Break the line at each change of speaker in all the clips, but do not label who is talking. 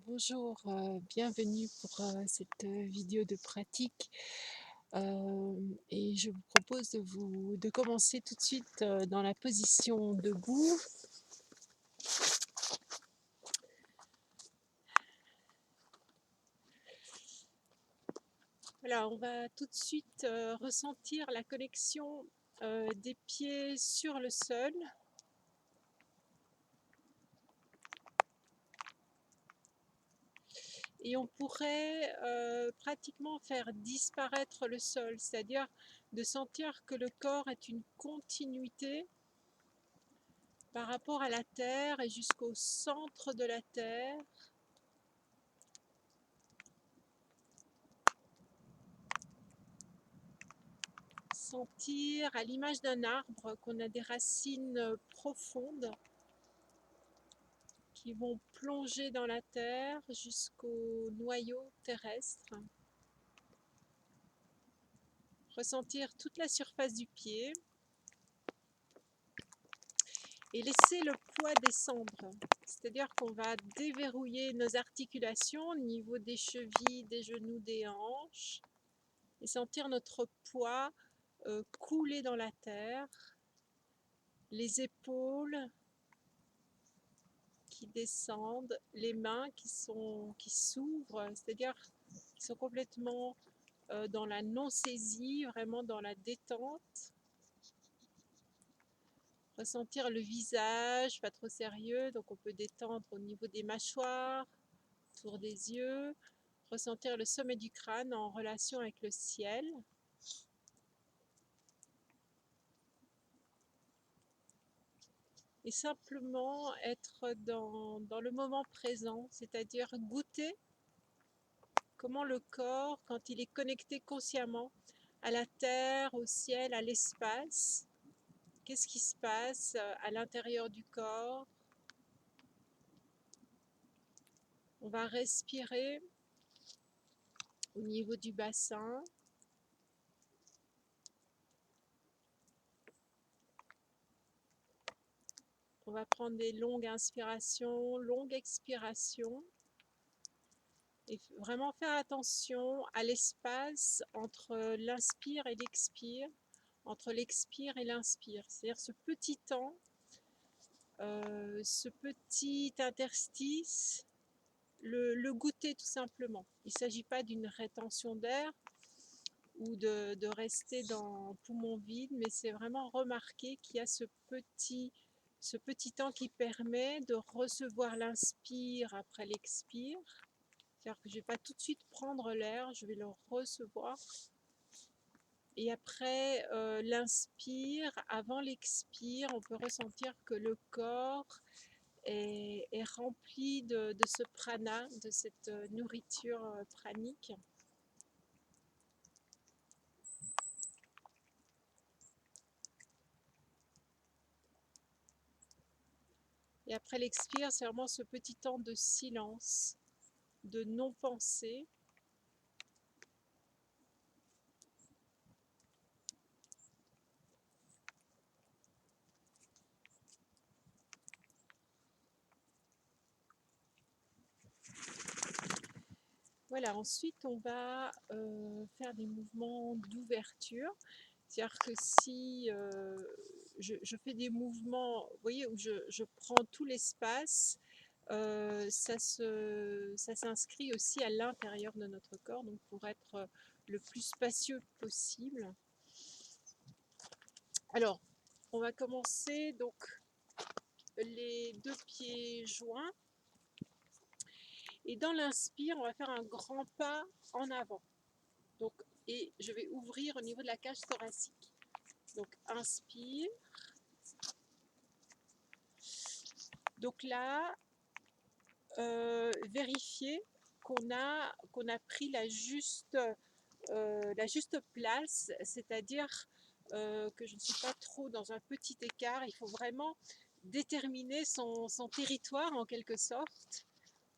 Bonjour, bienvenue pour cette vidéo de pratique. Et je vous propose de commencer tout de suite dans la position debout. Voilà, on va tout de suite ressentir la connexion des pieds sur le sol. Et on pourrait pratiquement faire disparaître le sol, c'est-à-dire de sentir que le corps est une continuité par rapport à la terre et jusqu'au centre de la terre. Sentir à l'image d'un arbre qu'on a des racines profondes qui vont plonger dans la terre jusqu'au noyau terrestre. Ressentir toute la surface du pied et laisser le poids descendre. C'est-à-dire qu'on va déverrouiller nos articulations au niveau des chevilles, des genoux, des hanches et sentir notre poids couler dans la terre, les épaules qui descendent, les mains qui s'ouvrent, c'est-à-dire qui sont complètement dans la non-saisie, vraiment dans la détente. Ressentir le visage, pas trop sérieux, donc on peut détendre au niveau des mâchoires, autour des yeux. Ressentir le sommet du crâne en relation avec le ciel. Et simplement être dans le moment présent, c'est-à-dire goûter comment le corps, quand il est connecté consciemment à la terre, au ciel, à l'espace, qu'est-ce qui se passe à l'intérieur du corps. On va respirer au niveau du bassin. On va prendre des longues inspirations, longues expirations. Et vraiment faire attention à l'espace entre l'inspire et l'expire, entre l'expire et l'inspire. C'est-à-dire ce petit temps, ce petit interstice, le goûter tout simplement. Il ne s'agit pas d'une rétention d'air ou de rester dans poumon vide, mais c'est vraiment remarquer qu'il y a ce petit temps qui permet de recevoir l'inspire après l'expire. C'est-à-dire que je ne vais pas tout de suite prendre l'air, je vais le recevoir. Et après l'inspire, avant l'expire, on peut ressentir que le corps est rempli de ce prana, de cette nourriture pranique. Et après l'expire, c'est vraiment ce petit temps de silence, de non-pensée. Voilà, ensuite on va faire des mouvements d'ouverture. C'est-à-dire que si je fais des mouvements, vous voyez, où je prends tout l'espace, ça s'inscrit aussi à l'intérieur de notre corps, donc pour être le plus spacieux possible. Alors, on va commencer donc les deux pieds joints. Et dans l'inspire, on va faire un grand pas en avant. Donc, et je vais ouvrir au niveau de la cage thoracique. Donc, inspire. Donc là, vérifier qu'on a pris la juste place, c'est-à-dire que je ne suis pas trop dans un petit écart. Il faut vraiment déterminer son territoire en quelque sorte.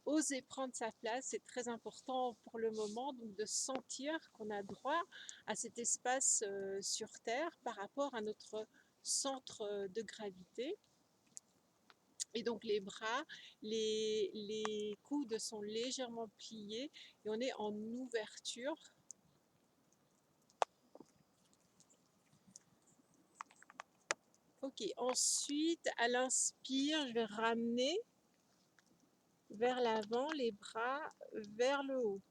Oser prendre sa place, c'est très important pour le moment, donc de sentir qu'on a droit à cet espace sur Terre par rapport à notre centre de gravité. Et donc les bras, les coudes sont légèrement pliés et on est en ouverture. Ok, ensuite à l'inspire, je vais ramener vers l'avant, les bras vers le haut.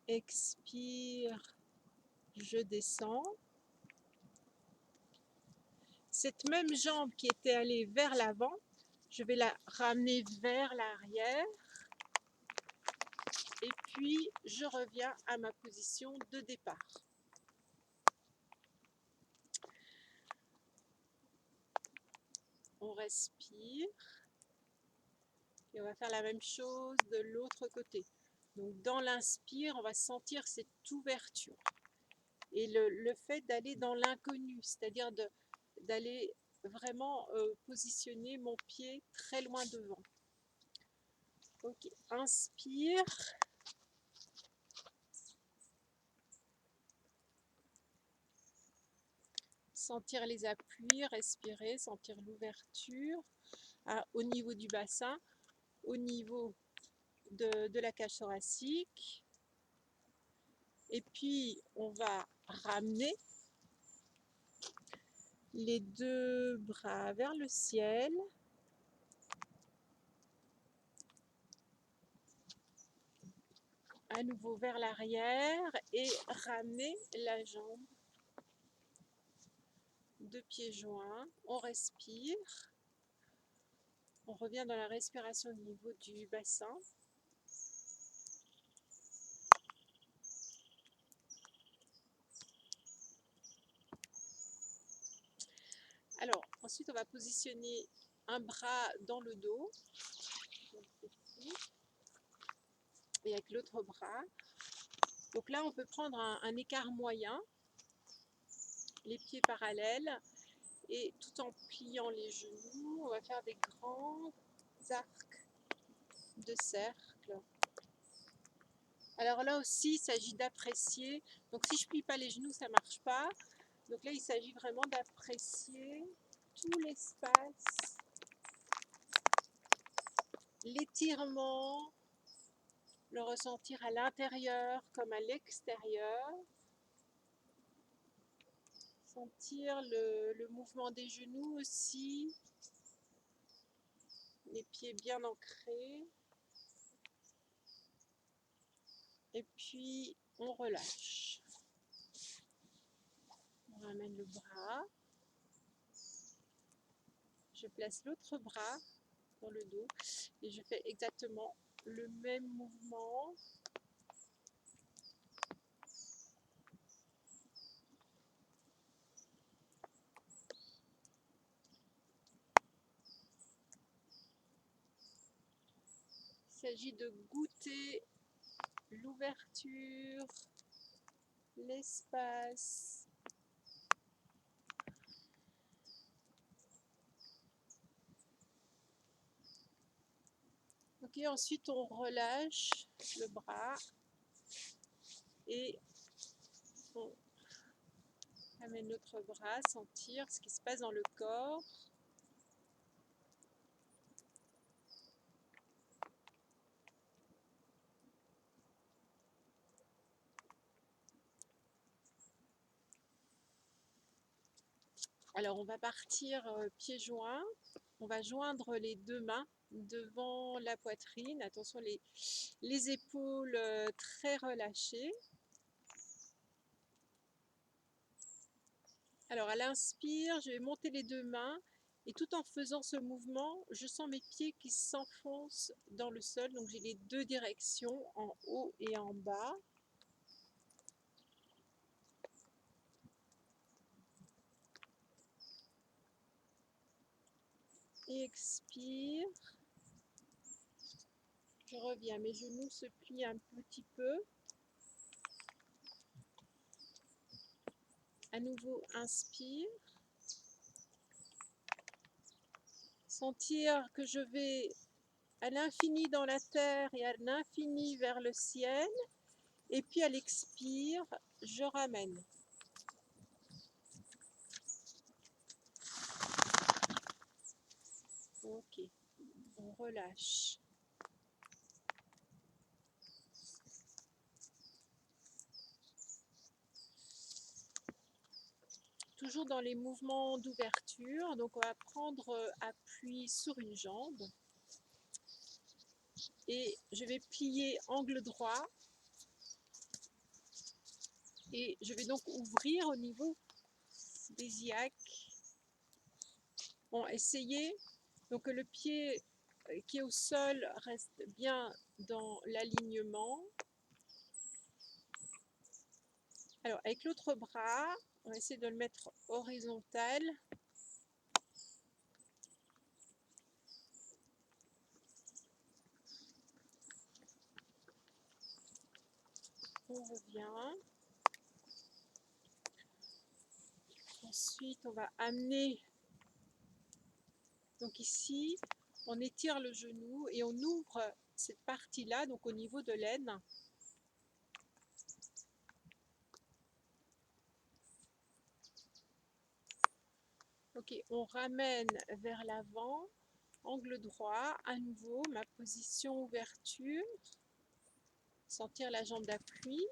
Expire, je descends. Cette même jambe qui était allée vers l'avant, je vais la ramener vers l'arrière. Et puis, je reviens à ma position de départ. On respire. Et on va faire la même chose de l'autre côté. Donc, dans l'inspire, on va sentir cette ouverture. Et le fait d'aller dans l'inconnu, c'est-à-dire d'aller vraiment positionner mon pied très loin devant. Ok, inspire. Sentir les appuis, respirer, sentir l'ouverture au niveau du bassin, au niveau de la cage thoracique. Et puis, on va ramener les deux bras vers le ciel. À nouveau vers l'arrière et ramener la jambe de pieds joints. On respire. On revient dans la respiration au niveau du bassin. Alors, ensuite, on va positionner un bras dans le dos. Et avec l'autre bras. Donc là, on peut prendre un écart moyen, les pieds parallèles, et tout en pliant les genoux, on va faire des grands arcs de cercle. Alors là aussi, il s'agit d'apprécier. Donc si je ne plie pas les genoux, ça ne marche pas. Donc là, il s'agit vraiment d'apprécier tout l'espace, l'étirement, le ressentir à l'intérieur comme à l'extérieur. Sentir le mouvement des genoux aussi, les pieds bien ancrés. Et puis, on relâche. On ramène le bras. Je place l'autre bras dans le dos et je fais exactement le même mouvement. Il s'agit de goûter l'ouverture, l'espace. Ok, ensuite on relâche le bras et on amène notre bras, sentir ce qui se passe dans le corps. Alors on va partir pieds joints, on va joindre les deux mains devant la poitrine, attention les épaules très relâchées. Alors à l'inspire, je vais monter les deux mains et tout en faisant ce mouvement, je sens mes pieds qui s'enfoncent dans le sol, donc j'ai les deux directions en haut et en bas. Et expire. Je reviens, mes genoux se plient un petit peu. À nouveau, inspire. Sentir que je vais à l'infini dans la terre et à l'infini vers le ciel. Et puis à l'expire, je ramène. Ok, on relâche. Toujours dans les mouvements d'ouverture, donc on va prendre appui sur une jambe et je vais plier angle droit et je vais donc ouvrir au niveau des iliaques. Bon, essayez donc que le pied qui est au sol reste bien dans l'alignement. Alors avec l'autre bras, on va essayer de le mettre horizontal. On revient. Ensuite, on va amener, donc ici, on étire le genou et on ouvre cette partie-là, donc au niveau de l'aine. Ok, on ramène vers l'avant, angle droit, à nouveau, ma position ouverture, sentir la jambe d'appui.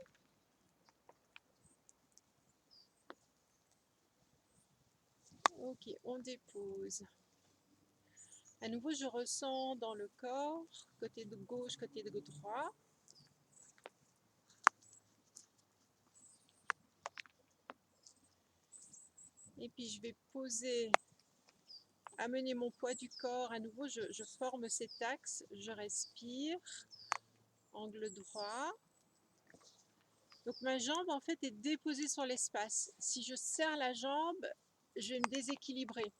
Ok, on dépose. À nouveau, je ressens dans le corps, côté de gauche, côté de droit. Et puis je vais poser, amener mon poids du corps. À nouveau, je forme cet axe, je respire, angle droit. Donc ma jambe en fait est déposée sur l'espace. Si je serre la jambe, je vais me déséquilibrer.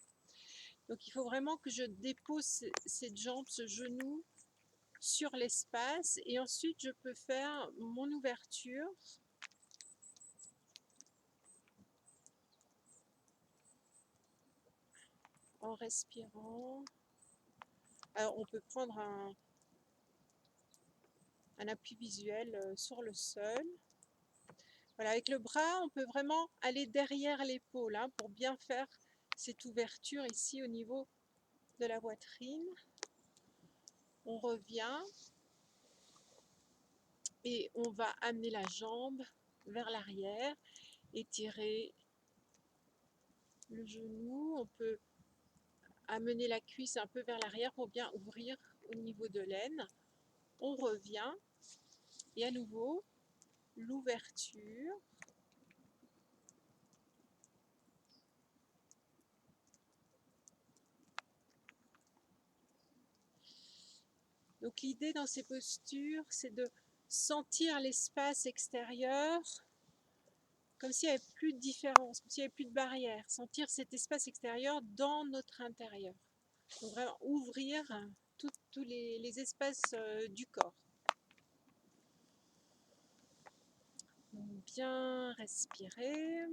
Donc il faut vraiment que je dépose cette jambe, ce genou sur l'espace et ensuite je peux faire mon ouverture. En respirant. Alors on peut prendre un appui visuel sur le sol. Voilà, avec le bras, on peut vraiment aller derrière l'épaule hein, pour bien faire cette ouverture ici au niveau de la poitrine. On revient et on va amener la jambe vers l'arrière, étirer le genou. On peut amener la cuisse un peu vers l'arrière pour bien ouvrir au niveau de l'aine. On revient et à nouveau l'ouverture. Donc l'idée dans ces postures, c'est de sentir l'espace extérieur comme s'il n'y avait plus de différence, comme s'il n'y avait plus de barrière. Sentir cet espace extérieur dans notre intérieur. Donc vraiment ouvrir tous les espaces du corps. Bien respirer.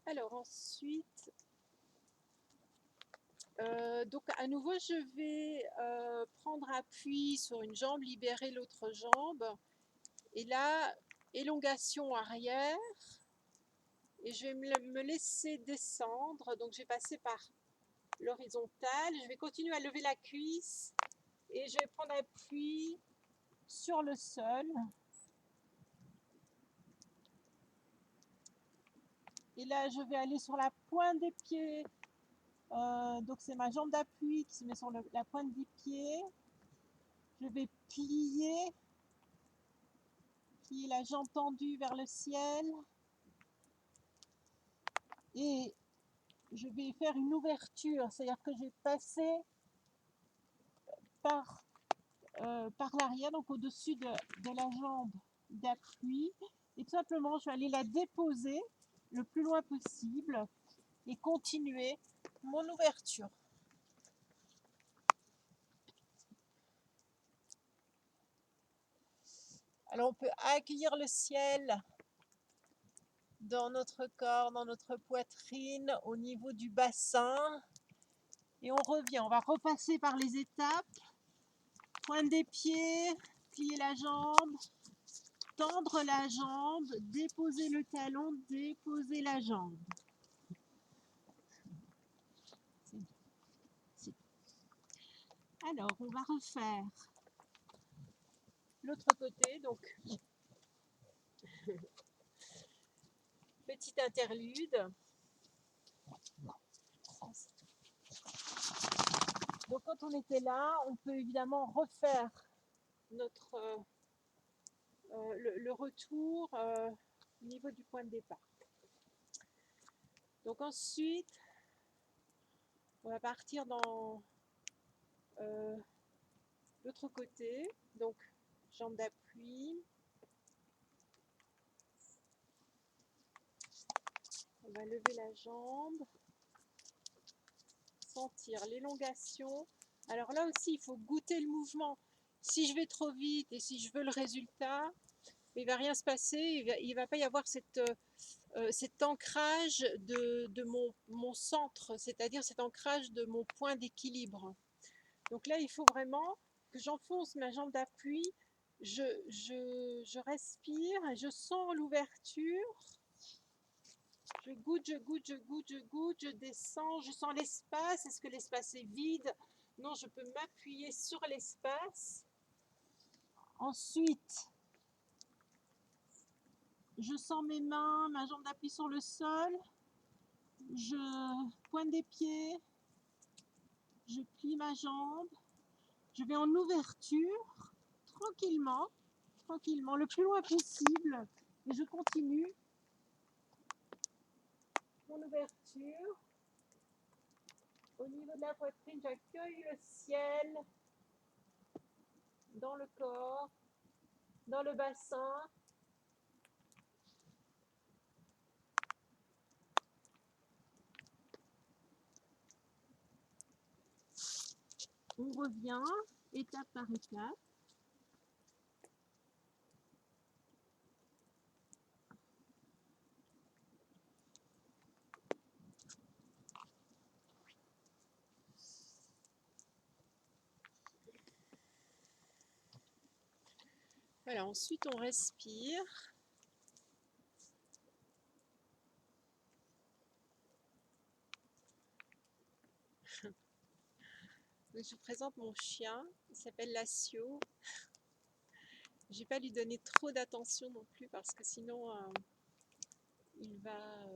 Alors ensuite, donc à nouveau je vais prendre appui sur une jambe, libérer l'autre jambe. Et là, élongation arrière. Et je vais me laisser descendre. Donc je vais passer par l'horizontale. Je vais continuer à lever la cuisse. Et je vais prendre appui sur le sol. Et là, je vais aller sur la pointe des pieds. Donc c'est ma jambe d'appui qui se met sur la pointe des pieds. Je vais plier la jambe tendue vers le ciel. Et je vais faire une ouverture, c'est-à-dire que je vais passer par l'arrière, donc au-dessus de la jambe d'appui. Et tout simplement, je vais aller la déposer le plus loin possible et continuer mon ouverture. Alors on peut accueillir le ciel dans notre corps, dans notre poitrine, au niveau du bassin. Et on revient, on va repasser par les étapes. Pointe des pieds, plier la jambe, tendre la jambe, déposer le talon, déposer la jambe. Alors, on va refaire l'autre côté, donc petit interlude. Donc quand on était là, on peut évidemment refaire notre le retour au niveau du point de départ. Donc ensuite, on va partir dans l'autre côté. Donc jambe d'appui. On va lever la jambe, sentir l'élongation. Alors là aussi, il faut goûter le mouvement. Si je vais trop vite et si je veux le résultat, il ne va rien se passer, il va pas y avoir cet ancrage de mon centre, c'est-à-dire cet ancrage de mon point d'équilibre. Donc là, il faut vraiment que j'enfonce ma jambe d'appui, je respire, je sens l'ouverture, je goûte, je goûte, je goûte, je goûte, je descends, je sens l'espace. Est-ce que l'espace est vide? Non, je peux m'appuyer sur l'espace. Ensuite, je sens mes mains, ma jambe d'appui sur le sol. Je pointe des pieds. Je plie ma jambe. Je vais en ouverture, tranquillement, tranquillement, le plus loin possible. Et je continue mon ouverture. Au niveau de la poitrine, j'accueille le ciel dans le corps, dans le bassin. On revient étape par étape. Voilà, ensuite on respire. Donc, je vous présente mon chien, il s'appelle Lacio. Je ne vais pas lui donner trop d'attention non plus parce que sinon il va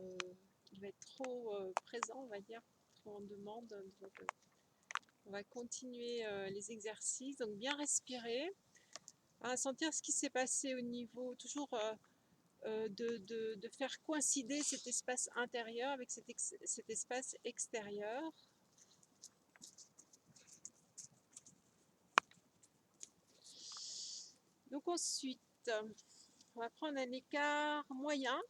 être trop présent, on va dire, trop en demande. Donc, on va continuer les exercices. Donc bien respirer, hein, sentir ce qui s'est passé au niveau, toujours de faire coïncider cet espace intérieur avec cet espace extérieur. Donc ensuite, on va prendre un écart moyen.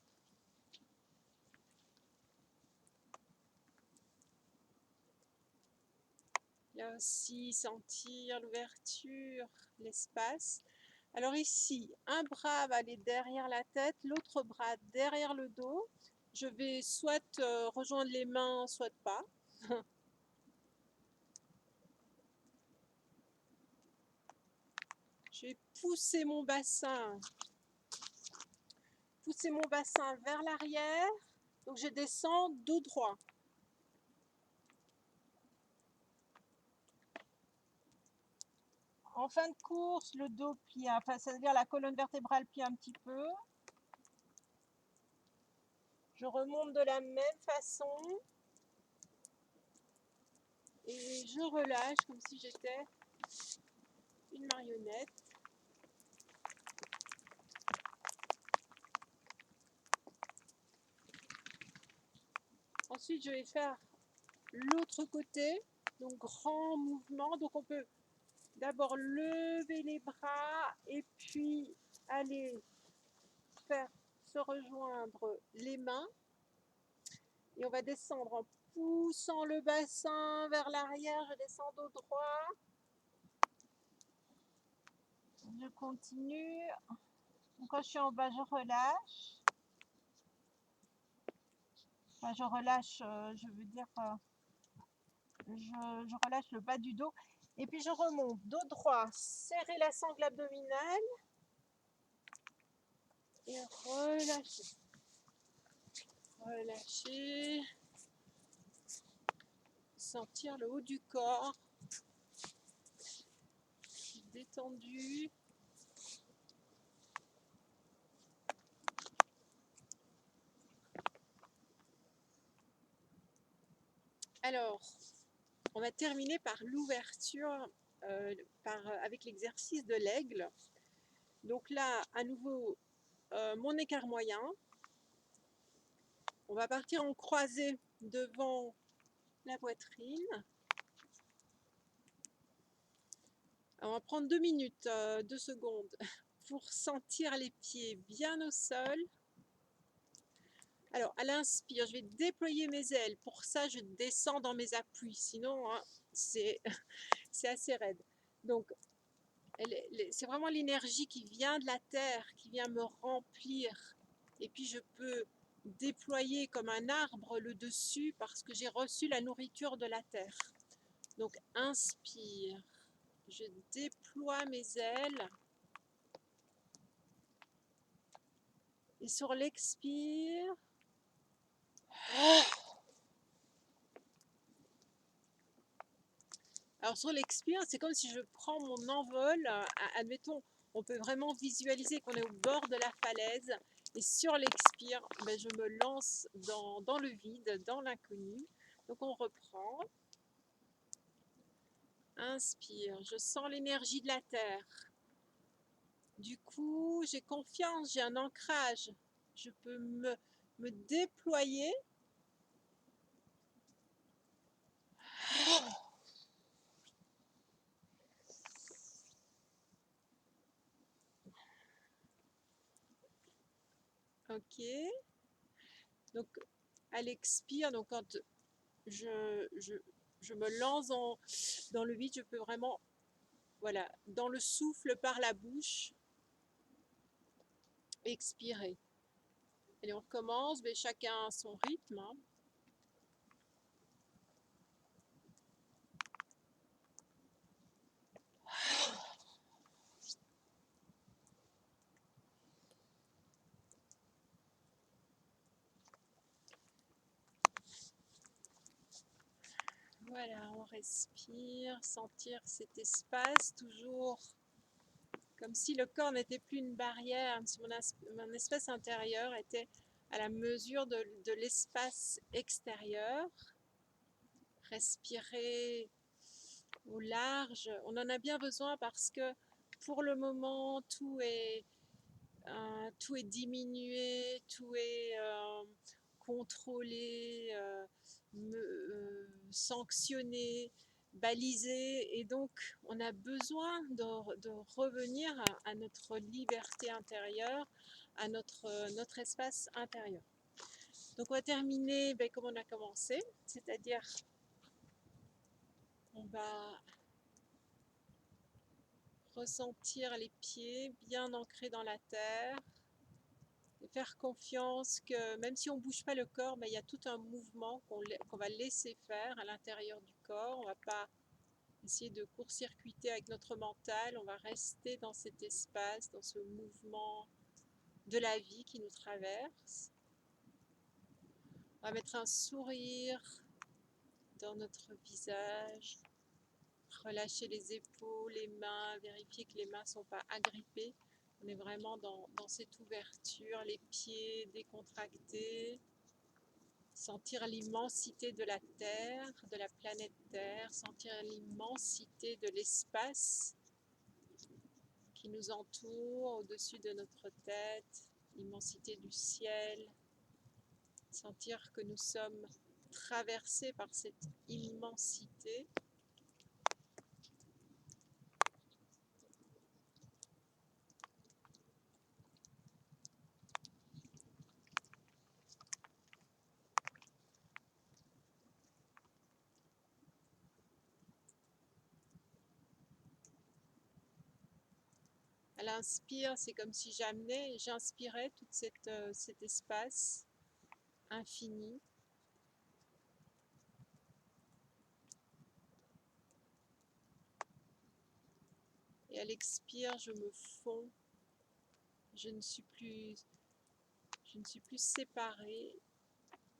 Là aussi, sentir l'ouverture, l'espace. Alors ici, un bras va aller derrière la tête, l'autre bras derrière le dos. Je vais soit rejoindre les mains, soit pas. Je vais pousser mon bassin vers l'arrière. Donc je descends dos droit. En fin de course, le dos plie, enfin, c'est-à-dire la colonne vertébrale plie un petit peu. Je remonte de la même façon. Et je relâche comme si j'étais une marionnette. Ensuite, je vais faire l'autre côté. Donc, grand mouvement. Donc, on peut d'abord lever les bras et puis aller faire se rejoindre les mains. Et on va descendre en poussant le bassin vers l'arrière. Je descends dos droit. Je continue. Donc, quand je suis en bas, je relâche. Enfin, je relâche, je veux dire, je relâche le bas du dos. Et puis je remonte, dos droit, serrer la sangle abdominale. Et relâcher. Relâcher. Sentir le haut du corps. détendu. Alors, on va terminer par l'ouverture avec l'exercice de l'aigle. Donc là, à nouveau, mon écart moyen. On va partir en croisée devant la poitrine. Alors, on va prendre 2 minutes, 2 secondes pour sentir les pieds bien au sol. Alors, à l'inspire, je vais déployer mes ailes. Pour ça, je descends dans mes appuis. Sinon, hein, c'est assez raide. Donc, c'est vraiment l'énergie qui vient de la terre, qui vient me remplir. Et puis, je peux déployer comme un arbre le dessus parce que j'ai reçu la nourriture de la terre. Donc, inspire. Je déploie mes ailes. Et sur l'expire, alors sur l'expire, c'est comme si je prends mon envol. Admettons, on peut vraiment visualiser qu'on est au bord de la falaise. Et sur l'expire, ben, je me lance dans le vide, dans l'inconnu. Donc on reprend. Inspire, je sens l'énergie de la terre. Du coup, j'ai confiance, j'ai un ancrage. Je peux me déployer. Ok. Donc, à l'expire, donc quand je me lance dans le vide, je peux vraiment, voilà, dans le souffle par la bouche, expirer. Allez, on recommence, mais chacun à son rythme. Hein. Voilà, on respire, sentir cet espace, toujours comme si le corps n'était plus une barrière, si mon espace intérieur était à la mesure de l'espace extérieur. Respirer au large, on en a bien besoin parce que pour le moment, tout est diminué, tout est contrôlé, sanctionné, balisé, et donc on a besoin de revenir à notre liberté intérieure, à notre espace intérieur. Donc on va terminer comme on a commencé, c'est-à-dire on va ressentir les pieds bien ancrés dans la terre, et faire confiance que même si on ne bouge pas le corps, il y a tout un mouvement qu'on va laisser faire à l'intérieur du corps. On ne va pas essayer de court-circuiter avec notre mental, on va rester dans cet espace, dans ce mouvement de la vie qui nous traverse. On va mettre un sourire dans notre visage, relâcher les épaules, les mains, vérifier que les mains ne sont pas agrippées. On est vraiment dans cette ouverture, les pieds décontractés. Sentir l'immensité de la Terre, de la planète Terre, sentir l'immensité de l'espace qui nous entoure au-dessus de notre tête, l'immensité du ciel. Sentir que nous sommes traversés par cette immensité. À l'inspire, c'est comme si j'inspirais tout cet espace infini. Et à l'expire, je me fonds. Je ne suis plus séparée.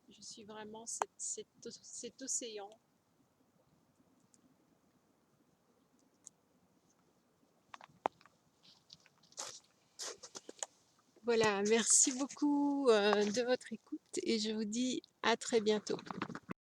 Je suis vraiment cet océan. Voilà, merci beaucoup de votre écoute et je vous dis à très bientôt.